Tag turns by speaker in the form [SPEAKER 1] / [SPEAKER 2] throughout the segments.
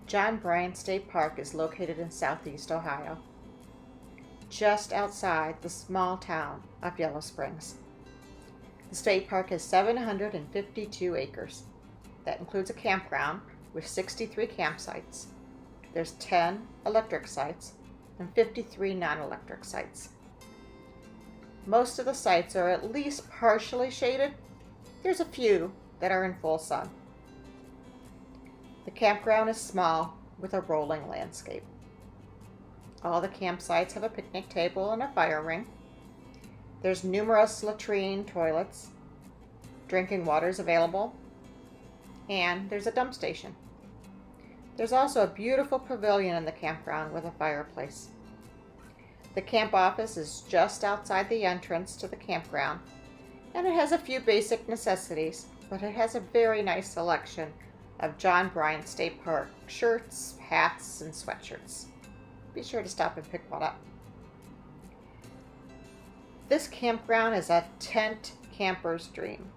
[SPEAKER 1] John Bryan State Park is located in southeast Ohio, just outside the small town of Yellow Springs. The state park has 752 acres. That includes a campground with 63 campsites. There's 10 electric sites and 53 non-electric sites. Most of the sites are at least partially shaded. There's a few that are in full sun. The campground is small with a rolling landscape. All the campsites have a picnic table and a fire ring. There's numerous latrine toilets. Drinking water is available. And there's a dump station. There's also a beautiful pavilion in the campground with a fireplace. The camp office is just outside the entrance to the campground, and it has a few basic necessities, but it has a very nice selection of John Bryan State Park shirts, hats, and sweatshirts. Be sure to stop and pick one up. This campground is a tent camper's dream.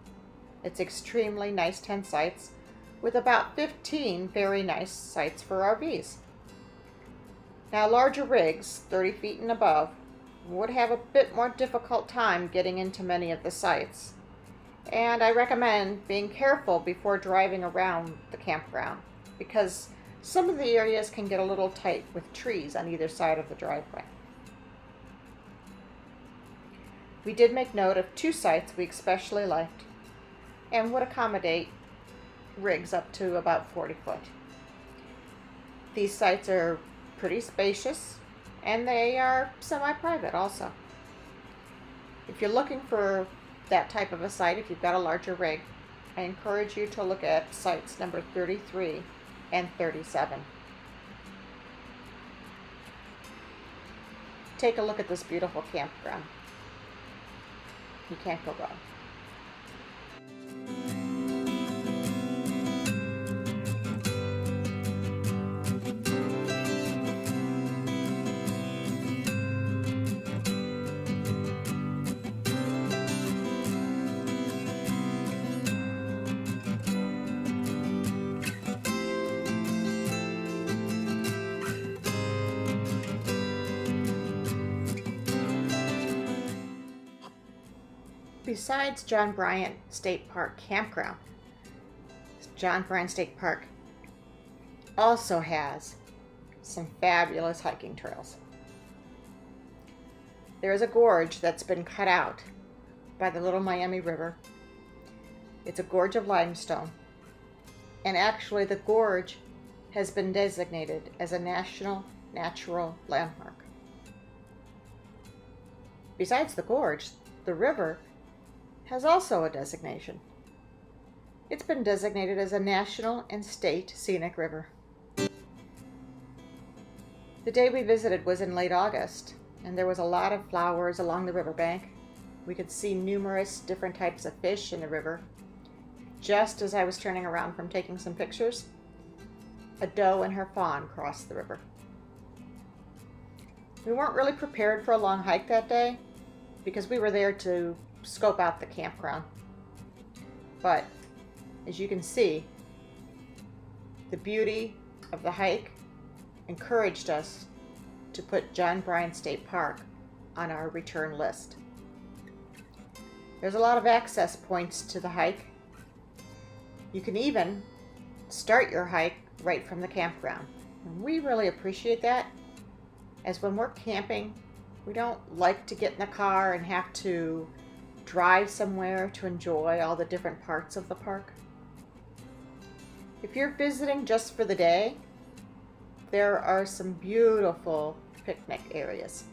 [SPEAKER 1] It's extremely nice tent sites with about 15 very nice sites for RVs. Now, larger rigs, 30 feet and above, would have a bit more difficult time getting into many of the sites. And I recommend being careful before driving around the campground, because some of the areas can get a little tight with trees on either side of the driveway. We did make note of 2 sites we especially liked and would accommodate rigs up to about 40 foot. These sites are pretty spacious and they are semi-private also. If you're looking for that type of a site, if you've got a larger rig, I encourage you to look at sites number 33 and 37. Take a look at this beautiful campground. You can't go wrong. Besides John Bryan State Park Campground, John Bryan State Park also has some fabulous hiking trails. There is a gorge that's been cut out by the Little Miami River. It's a gorge of limestone, and actually the gorge has been designated as a National Natural Landmark. Besides the gorge, the river has also a designation. It's been designated as a national and state scenic river. The day we visited was in late August, and there was a lot of flowers along the riverbank. We could see numerous different types of fish in the river. Just as I was turning around from taking some pictures, a doe and her fawn crossed the river. We weren't really prepared for a long hike that day because we were there to scope out the campground. But as you can see, the beauty of the hike encouraged us to put John Bryan State Park on our return list. There's a lot of access points to the hike. You can even start your hike right from the campground. And we really appreciate that, as when we're camping, we don't like to get in the car and have to drive somewhere to enjoy all the different parts of the park. If you're visiting just for the day, there are some beautiful picnic areas.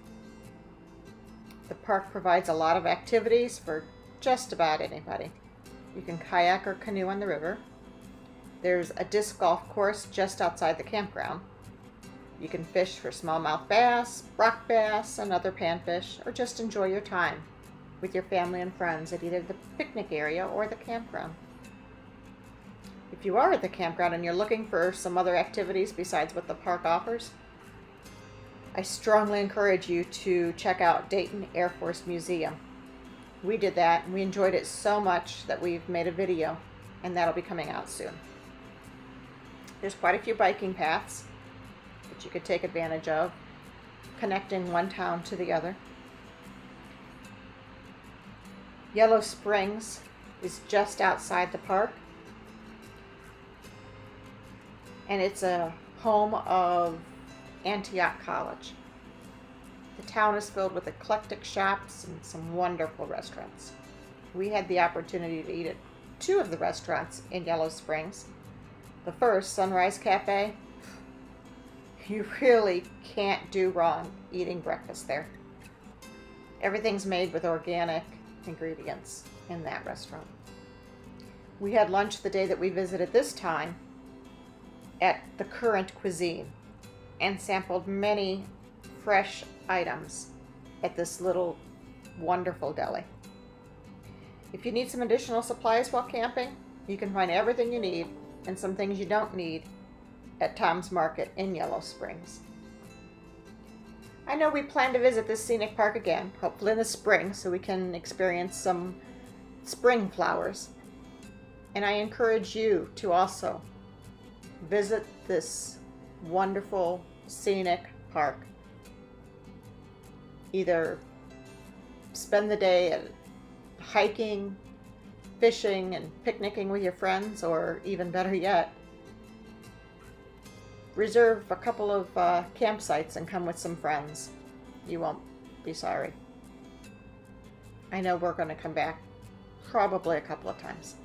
[SPEAKER 1] The park provides a lot of activities for just about anybody. You can kayak or canoe on the river. There's a disc golf course just outside the campground. You can fish for smallmouth bass, rock bass, and other panfish, or just enjoy your time with your family and friends at either the picnic area or the campground. If you are at the campground and you're looking for some other activities besides what the park offers, I strongly encourage you to check out Dayton Air Force Museum. We did that and we enjoyed it so much that we've made a video, and that'll be coming out soon. There's quite a few biking paths that you could take advantage of, connecting one town to the other. Yellow Springs is just outside the park, and it's a home of Antioch College. The town is filled with eclectic shops and some wonderful restaurants. We had the opportunity to eat at two of the restaurants in Yellow Springs. The first, Sunrise Cafe, you really can't do wrong eating breakfast there. Everything's made with organic ingredients in that restaurant. We had lunch the day that we visited this time at the Current Cuisine and sampled many fresh items at this little wonderful deli. If you need some additional supplies while camping, you can find everything you need and some things you don't need at Tom's Market in Yellow Springs. I know we plan to visit this scenic park again, hopefully in the spring, so we can experience some spring flowers. And I encourage you to also visit this wonderful scenic park. Either spend the day at hiking, fishing, and picnicking with your friends, or even better yet, reserve a couple of campsites and come with some friends. You won't be sorry. I know we're going to come back probably a couple of times.